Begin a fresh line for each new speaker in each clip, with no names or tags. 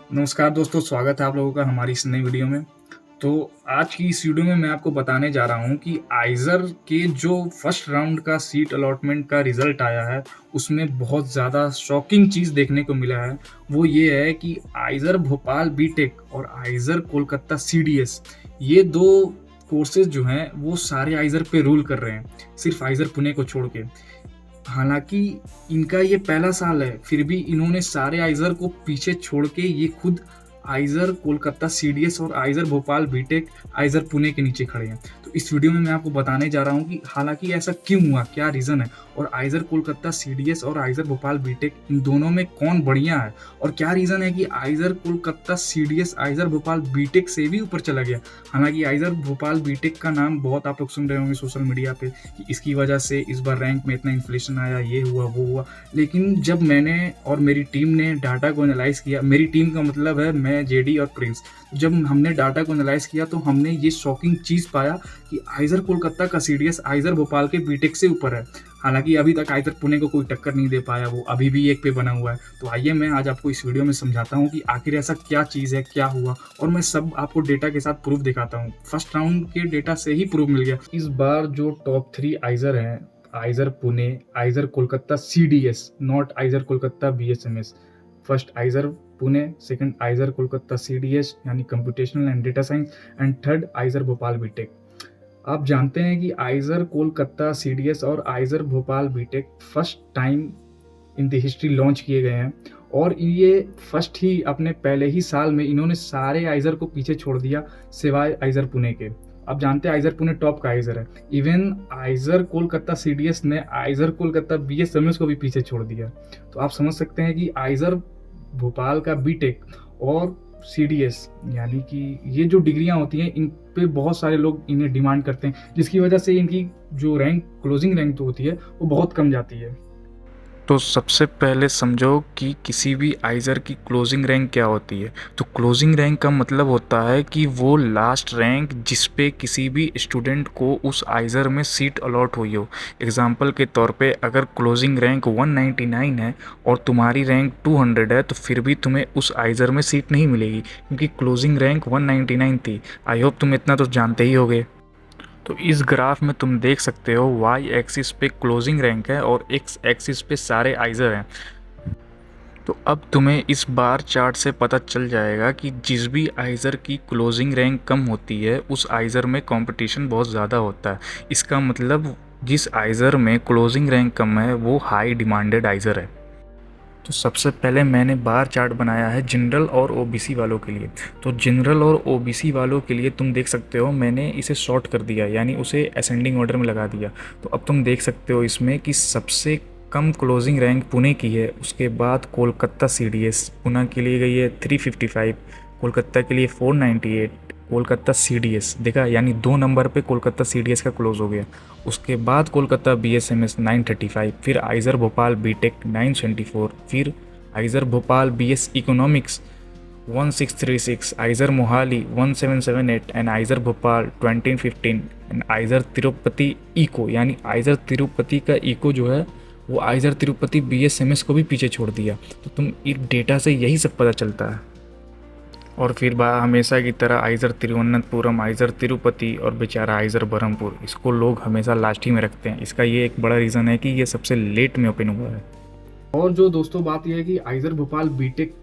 नमस्कार दोस्तों, स्वागत है आप लोगों का हमारी इस नई वीडियो में। तो आज की इस वीडियो में मैं आपको बताने जा रहा हूँ कि आइज़र के जो फर्स्ट राउंड का सीट अलॉटमेंट का रिज़ल्ट आया है, उसमें बहुत ज़्यादा शॉकिंग चीज़ देखने को मिला है। वो ये है कि आइज़र भोपाल बीटेक और आइज़र कोलकाता सीडीएस, ये 2 कोर्सेज़ जो हैं, वो सारे आइज़र पे रूल कर रहे हैं, सिर्फ़ आइज़र पुणे को छोड़ के। हालाँकि इनका ये पहला साल है, फिर भी इन्होंने सारे आइज़र को पीछे छोड़ के ये खुद आइज़र कोलकाता सीडीएस और IISER Bhopal BTech, IISER Pune के नीचे खड़े हैं। तो इस वीडियो में मैं आपको बताने जा रहा हूँ कि हालाँकि ऐसा क्यों हुआ, क्या रीज़न है और आइज़र कोलकाता सीडीएस और आइज़र भोपाल बीटेक इन दोनों में कौन बढ़िया है और क्या रीज़न है कि IISER Kolkata CDS IISER Bhopal BTech से भी ऊपर चला गया। हालाँकि आइज़र भोपाल बीटेक का नाम बहुत आप लोग सुन रहे होंगे सोशल मीडिया पे कि इसकी वजह से इस बार रैंक में इतना इन्फ्लेशन आया, ये हुआ, वो हुआ। लेकिन जब मैंने और मेरी टीम ने डाटा को एनालाइज़ किया, मेरी टीम का मतलब है मैं, जेडी और प्रिंस। जब हमने डाटा को एनालाइज़ किया तो हमने ये शॉकिंग चीज़ पाया कि आइज़र कोलकाता का सीडीएस आइज़र भोपाल के बीटेक से ऊपर है। हालाँकि अभी तक आइज़र पुणे को कोई टक्कर नहीं दे पाया, वो अभी भी एक पे बना हुआ है। तो आइए मैं आज आपको इस वीडियो में समझाता हूँ कि आखिर ऐसा क्या चीज़ है, क्या हुआ और मैं सब आपको डेटा के साथ प्रूफ दिखाता हूँ। फर्स्ट राउंड के डेटा से ही प्रूफ मिल गया। इस बार जो टॉप 3 आइज़र हैं, IISER Pune, IISER Kolkata CDS, not IISER Kolkata BSMS. First IISER Pune, second IISER Kolkata CDS यानी computational and data science and third IISER Bhopal BTech. आप जानते हैं कि आइज़र कोलकाता सीडीएस और IISER Bhopal BTech first time in the history launch किए गए हैं और ये फर्स्ट ही अपने पहले ही साल में इन्होंने सारे आइज़र को पीछे छोड़ दिया सिवाय आइज़र पुणे के। आप जानते हैं आइज़र पुणे टॉप का आइज़र है। इवन आइज़र कोलकाता सीडीएस ने आइज़र कोलकाता बीएसएमएस को भी पीछे छोड़ दिया। तो आप समझ सकते हैं कि आइज़र भोपाल का बीटेक और सीडीएस यानी कि ये जो डिग्रियां होती हैं इन पे बहुत सारे लोग इन्हें डिमांड करते हैं, जिसकी वजह से इनकी जो रैंक क्लोजिंग रैंक तो होती है वो बहुत कम जाती है।
तो सबसे पहले समझो कि किसी भी आइज़र की क्लोजिंग रैंक क्या होती है। तो क्लोजिंग रैंक का मतलब होता है कि वो लास्ट रैंक जिस पे किसी भी स्टूडेंट को उस आइज़र में सीट अलॉट हुई हो। एग्जाम्पल के तौर पे अगर क्लोजिंग रैंक 199 है और तुम्हारी रैंक 200 है तो फिर भी तुम्हें उस आइज़र में सीट नहीं मिलेगी क्योंकि क्लोजिंग रैंक 199 थी। आई होप तुम इतना तो जानते ही होगे। तो इस ग्राफ में तुम देख सकते हो वाई एक्सिस पे क्लोजिंग रैंक है और एक्स एक्सिस पे सारे आइज़र हैं। तो अब तुम्हें इस बार चार्ट से पता चल जाएगा कि जिस भी आइज़र की क्लोजिंग रैंक कम होती है उस आइज़र में कंपटीशन बहुत ज़्यादा होता है। इसका मतलब जिस आइज़र में क्लोजिंग रैंक कम है वो हाई डिमांडेड आइज़र है। तो सबसे पहले मैंने बार चार्ट बनाया है जनरल और ओबीसी वालों के लिए। तो जनरल और ओबीसी वालों के लिए तुम देख सकते हो मैंने इसे शॉर्ट कर दिया यानी उसे असेंडिंग ऑर्डर में लगा दिया। तो अब तुम देख सकते हो इसमें कि सबसे कम क्लोजिंग रैंक पुणे की है, उसके बाद कोलकाता सीडीएस पुणे के लिए गई है 355, कोलकाता के लिए 498, कोलकाता सीडीएस देखा यानी 2 नंबर पे कोलकाता सीडीएस का क्लोज हो गया। उसके बाद कोलकाता बीएसएमएस 935, फिर आइज़र भोपाल बीटेक 974, फिर IISER Bhopal BS economics 1636, IISER Mohali 1778 and IISER Bhopal 2015 and IISER Tirupati eco यानी आइज़र तिरुपति का इको जो है वो आइज़र तिरुपति बीएसएमएस को भी पीछे छोड़ दिया। तो तुम इस डेटा से यही सब पता चलता है। और फिर हमेशा की तरह आइज़र तिरुवनंतपुरम, आइज़र तिरुपति और बेचारा आइज़र बरहमपुर, इसको लोग हमेशा लास्ट ही में रखते हैं। इसका ये एक बड़ा रीज़न है कि ये सबसे लेट में ओपन हुआ है।
और जो दोस्तों बात यह है कि आइज़र भोपाल बीटेक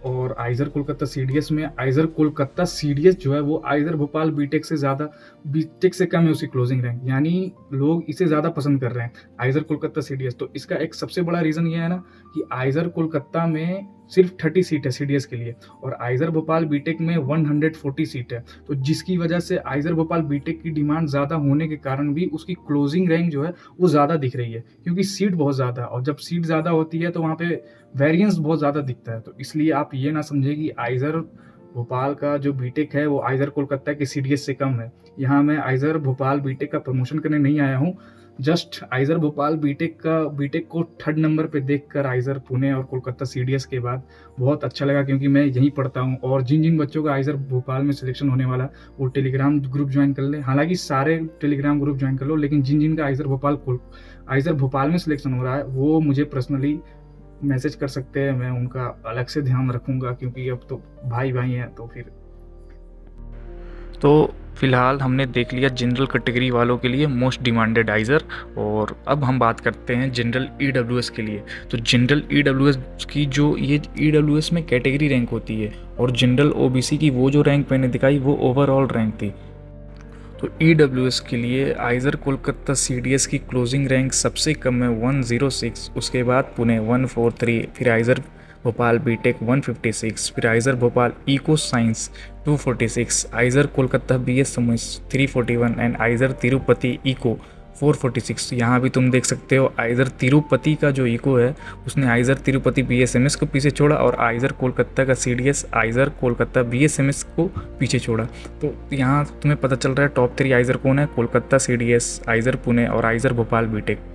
और आइज़र कोलकाता सीडीएस में आइज़र कोलकाता सीडीएस जो है वो आइज़र भोपाल बीटेक से ज़्यादा, बीटेक से कम है उसकी क्लोजिंग रैंक, यानी लोग इसे ज़्यादा पसंद कर रहे हैं आइज़र कोलकाता सीडीएस। तो इसका एक सबसे बड़ा रीज़न ये है ना कि आइज़र कोलकाता में सिर्फ 30 सीट है सीडीएस के लिए और आइज़र भोपाल बीटेक में 140 सीट है। तो जिसकी वजह से आइज़र भोपाल बीटेक की डिमांड ज़्यादा होने के कारण भी उसकी क्लोजिंग रैंक जो है वो ज़्यादा दिख रही है, क्योंकि सीट बहुत ज़्यादा है और जब सीट ज़्यादा होती है तो वहाँ पे वेरिएंस बहुत ज़्यादा दिखता है। तो इसलिए आप ये ना समझे कि आइज़र भोपाल का जो बीटेक है वो आइज़र कोलकाता के सीडीएस से कम है। यहाँ मैं आइज़र भोपाल बीटेक का प्रमोशन करने नहीं आया हूँ, जस्ट आइज़र भोपाल बीटेक को थर्ड नंबर पे देखकर आइज़र पुणे और कोलकाता सीडीएस के बाद बहुत अच्छा लगा, क्योंकि मैं यहीं पढ़ता हूँ और जिन जिन बच्चों का आइज़र भोपाल में सिलेक्शन होने वाला वो टेलीग्राम ग्रुप ज्वाइन कर ले। हालांकि सारे टेलीग्राम ग्रुप ज्वाइन कर लो, लेकिन जिन जिन का आइज़र भोपाल में सिलेक्शन हो रहा है वो मुझे पर्सनली मैसेज कर सकते हैं, मैं उनका अलग से ध्यान रखूँगा क्योंकि अब तो भाई-भाई हैं तो फिर।
तो फ़िलहाल हमने देख लिया जनरल कैटेगरी वालों के लिए मोस्ट डिमांडेड आइज़र, और अब हम बात करते हैं जनरल ईडब्ल्यूएस के लिए। तो जनरल ईडब्ल्यूएस की जो ये ईडब्ल्यूएस में कैटेगरी रैंक होती है, और जनरल ओबीसी की वो जो रैंक मैंने दिखाई वो ओवरऑल रैंक थी। तो ईडब्ल्यूएस के लिए आइज़र कोलकाता सीडीएस की क्लोजिंग रैंक सबसे कम है 106, उसके बाद पुणे 143, फिर आइज़र भोपाल बीटेक 156, फिर IISER Bhopal eco science 246, IISER Kolkata BSMS 341 and IISER Tirupati eco 446। यहाँ भी तुम देख सकते हो आइज़र तिरुपति का जो इको है उसने आइज़र तिरुपति बीएसएमएस को पीछे छोड़ा, और आइज़र कोलकाता का सीडीएस आइज़र कोलकाता बीएसएमएस को पीछे छोड़ा। तो यहाँ तुम्हें पता चल रहा है टॉप 3 आइज़र कौन है, कोलकाता सीडीएस, आइज़र पुणे और आइज़र भोपाल बीटेक।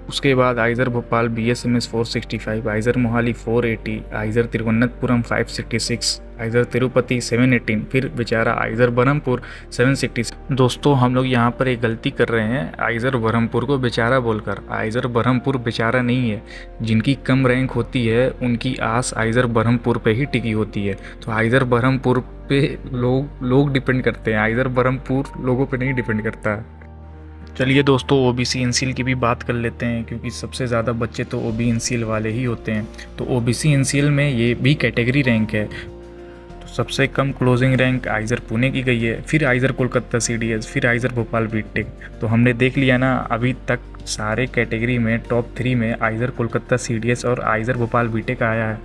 उसके बाद IISER Bhopal BSMS 465, IISER Mohali 480, IISER Thiruvananthapuram 566, IISER Tirupati 718, फिर बेचारा आइज़र बरहमपुर 766। दोस्तों हम लोग यहाँ पर एक गलती कर रहे हैं, आइज़र बरहमपुर को बेचारा बोलकर। आइज़र बरहमपुर बेचारा नहीं है, जिनकी कम रैंक होती है उनकी आस आइज़र बरहमपुर पे ही टिकी होती है। तो आइज़र बरहमपुर पे लोग डिपेंड करते हैं, आइज़र बरहमपुर लोगों पे नहीं डिपेंड करता है। चलिए दोस्तों ओबीसी एनसीएल की भी बात कर लेते हैं, क्योंकि सबसे ज़्यादा बच्चे तो ओबी एनसीएल वाले ही होते हैं। तो ओबीसी एनसीएल में ये भी कैटेगरी रैंक है। तो सबसे कम क्लोजिंग रैंक आइज़र पुणे की गई है, फिर आइज़र कोलकाता सीडीएस, फिर आइज़र भोपाल बीटेक। तो हमने देख लिया ना अभी तक सारे कैटेगरी में टॉप 3 में आइज़र कोलकाता सीडीएस और आइज़र भोपाल बीटेक आया है।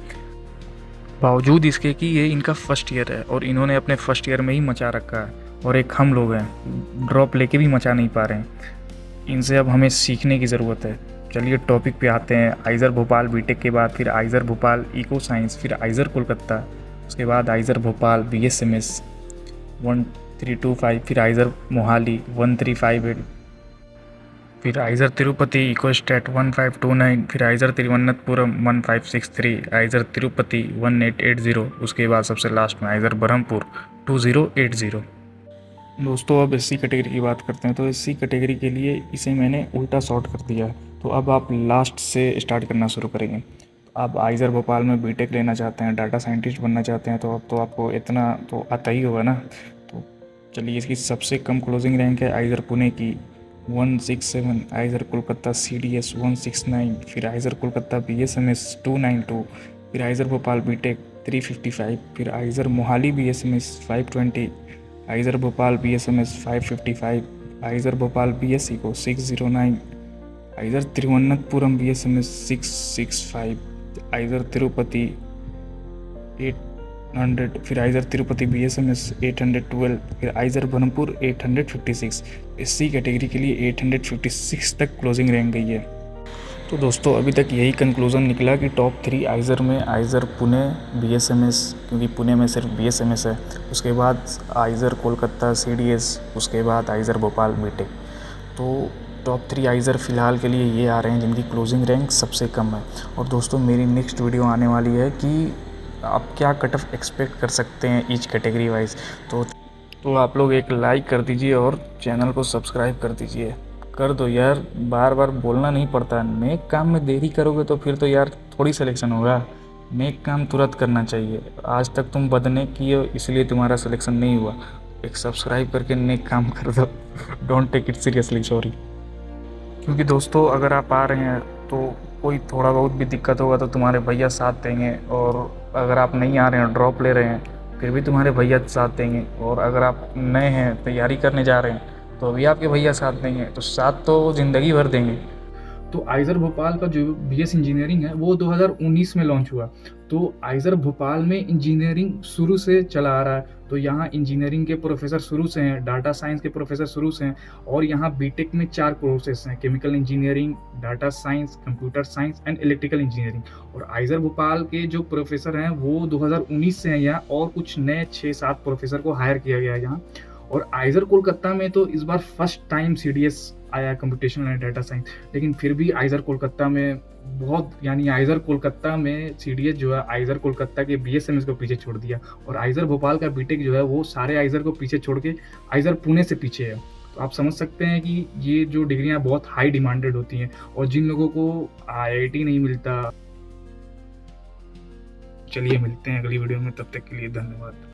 बावजूद इसके कि ये इनका फर्स्ट ईयर है और इन्होंने अपने फर्स्ट ईयर में ही मचा रखा है, और एक हम लोग हैं ड्रॉप लेके भी मचा नहीं पा रहे हैं। इनसे अब हमें सीखने की ज़रूरत है। चलिए टॉपिक पे आते हैं। आइज़र भोपाल बीटेक के बाद फिर आइज़र भोपाल इको साइंस, फिर आइज़र कोलकाता, उसके बाद आइज़र भोपाल बीएसएमएस 1325, फिर आइज़र मोहाली 1358, फिर आइज़र तिरुपति इको स्टेट 1529, फिर आइज़र तिरुवनंतपुरम 1563, आइज़र तिरुपति 1880, उसके बाद सबसे लास्ट में आइज़र बरहमपुर 2080। दोस्तों अब एससी कैटेगरी की बात करते हैं। तो एससी कैटेगरी के लिए इसे मैंने उल्टा सॉर्ट कर दिया। तो अब आप लास्ट से स्टार्ट करना शुरू करेंगे। तो आप आइज़र भोपाल में बीटेक लेना चाहते हैं, डाटा साइंटिस्ट बनना चाहते हैं, तो अब तो आपको इतना तो आता ही होगा ना। तो चलिए इसकी सबसे कम क्लोजिंग रैंक है आइज़र पुणे की 167, आइज़र कोलकाता सीडीएस 169, फिर आइज़र कोलकाता बीएसएमएस 292, फिर आइज़र भोपाल बीटेक 355, फिर IISER Mohali BSMS 520, IISER Bhopal BSMS 555, IISER Bhopal BSc को 609, IISER Thiruvananthapuram BSMS 665, IISER Tirupati 800, फिर आइज़र तिरुपति बीएसएमएस 812, फिर आइज़र बरहमपुर 856। एससी कैटेगरी के लिए 856 तक क्लोजिंग रैंक गई है। तो दोस्तों अभी तक यही कंक्लूज़न निकला कि टॉप 3 आइज़र में आइज़र पुणे बीएसएमएस, क्योंकि पुणे में सिर्फ बीएसएमएस है, उसके बाद आइज़र कोलकाता सीडीएस, उसके बाद आइज़र भोपाल बीटेक। तो टॉप 3 आइज़र फ़िलहाल के लिए ये आ रहे हैं जिनकी क्लोजिंग रैंक सबसे कम है। और दोस्तों मेरी नेक्स्ट वीडियो आने वाली है कि आप क्या कट ऑफ एक्सपेक्ट कर सकते हैं ईच कैटेगरी वाइज। तो आप लोग एक लाइक कर दीजिए और चैनल को सब्सक्राइब कर दीजिए। कर दो यार, बार बार बोलना नहीं पड़ता। नेक काम में देरी करोगे तो फिर तो यार थोड़ी सिलेक्शन होगा। नेक काम तुरंत करना चाहिए। आज तक तुम बदनेक किए इसलिए तुम्हारा सिलेक्शन नहीं हुआ। एक सब्सक्राइब करके नेक काम कर दो। Don't take it seriously, sorry. क्योंकि दोस्तों अगर आप आ रहे हैं तो कोई थोड़ा बहुत भी दिक्कत होगा तो तुम्हारे भैया साथ देंगे, और अगर आप नहीं आ रहे हैं ड्रॉप ले रहे हैं फिर भी तुम्हारे भैया साथ देंगे, और अगर आप नए हैं तैयारी करने जा रहे हैं तो अभी आपके भैया साथ देंगे। तो साथ तो ज़िंदगी भर देंगे।
तो आइज़र भोपाल का जो बीएस इंजीनियरिंग है वो 2019 में लॉन्च हुआ। तो आइज़र भोपाल में इंजीनियरिंग शुरू से चला आ रहा है। तो यहाँ इंजीनियरिंग के प्रोफेसर शुरू से हैं, डाटा साइंस के प्रोफेसर शुरू से हैं, और यहाँ बीटेक में 4 कोर्सेस हैं: chemical engineering, data science, computer science and electrical engineering. और आइज़र भोपाल के जो प्रोफेसर हैं वो 2019 से हैं यहाँ, और कुछ नए 6-7 प्रोफेसर को हायर किया गया है यहाँ। और आइज़र कोलकाता में तो इस बार फर्स्ट टाइम सीडीएस आया, कंप्यूटेशनल एंड डाटा साइंस। लेकिन फिर भी आइज़र कोलकाता में बहुत, यानी आइज़र कोलकाता में सीडीएस जो है आइज़र कोलकाता के बीएसएमएस को पीछे छोड़ दिया, और आइज़र भोपाल का बीटेक जो है वो सारे आइज़र को पीछे छोड़ के आइज़र पुणे से पीछे है। तो आप समझ सकते हैं कि ये जो डिग्रियां बहुत हाई डिमांडेड होती हैं, और जिन लोगों को आईआईटी नहीं मिलता चलिए मिलते हैं अगली वीडियो में, तब तक के लिए धन्यवाद।